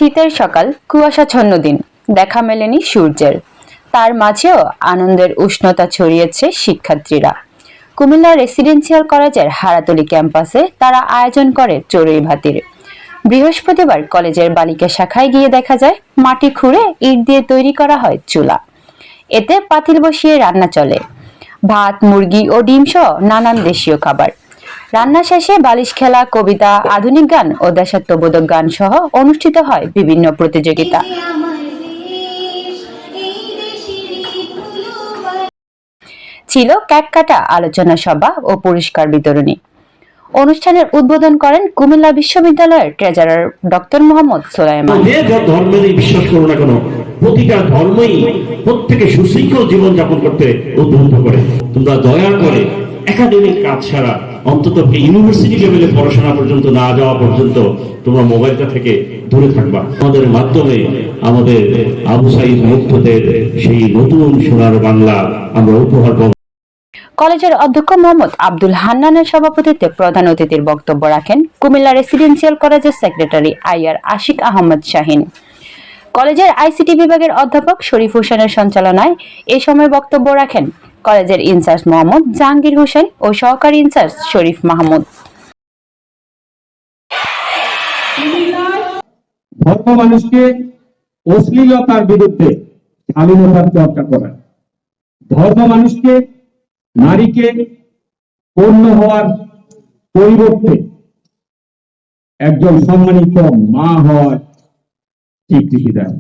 শীতের সকাল, কুয়াশাচ্ছন্ন দিন, দেখা মেলেনি সূর্যের। তার মাঝেও আনন্দের উষ্ণতা ছড়িয়েছে শিক্ষার্থীরা। কুমিল্লা রেসিডেন্সিয়াল কলেজের হারাতলী ক্যাম্পাসে তারা আয়োজন করে চড়ুই ভাতির। বৃহস্পতিবার কলেজের বালিকা শাখায় গিয়ে দেখা যায় মাটি খুঁড়ে ইট দিয়ে তৈরি করা হয় চুলা। এতে পাতিল বসিয়ে রান্না চলে, ভাত, মুরগি ও ডিম সহ নানান দেশীয় খাবার। রান্না শেষে বালিশ খেলা, কবিতা, আধুনিক গান ও দেশাত্মবোধক গান সহ অনুষ্ঠিত হয় বিভিন্ন প্রতিযোগিতা। ছিল কেক কাটা, আলোচনা সভা ও পুরস্কার বিতরণী। অনুষ্ঠানের উদ্বোধন করেন কুমিল্লা বিশ্ববিদ্যালয়ের ট্রেজারার ডক্টর মোহাম্মদ সোলাইমান। ধর্মেরই বিশ্বাস করো না কেন, প্রতিটা ধর্মই প্রত্যেকে সুশৃঙ্খল জীবনযাপন করতে উদ্বুদ্ধ করে। তোমরা দয়া করে একাডেমিক কাজ ছাড়া অন্তত ইউনিভার্সিটি লেভেলে পড়াশোনা পর্যন্ত না যাওয়া পর্যন্ত তোমরা মোবাইলটা থেকে দূরে থাকবা। আমাদের মাধ্যমে আমাদের আবু সাইদ মুক্তদের সেই নতুন সোনার বাংলা আমরা উপহার পাবো। কলেজের অধ্যক্ষ মোহাম্মদ আব্দুল হান্নানের সভাপতিত্বে প্রধান অতিথির বক্তব্য রাখেন কুমিল্লা রেসিডেন্সিয়াল কলেজের সেক্রেটারি আইয়ার আশিক আহমদ শাহিন। কলেজের আইসিটি বিভাগের অধ্যাপক শরীফ হোসেনের সঞ্চালনায় এ সময় বক্তব্য রাখেন কলেজের ইনচার্জ মোহাম্মদ জাহাঙ্গীর হোসেন ও সহকারী ইনচার্জ শরীফ মাহমুদ। ধর্ম মানুষকে অশ্লীলতার বিরুদ্ধে স্বাধীনতার চর্চা করা, ধর্ম মানুষকে নারীকে পণ্য হওয়ার পরিবর্তে একজন সম্মানিত মা হওয়ার স্বীকৃতি দেয়।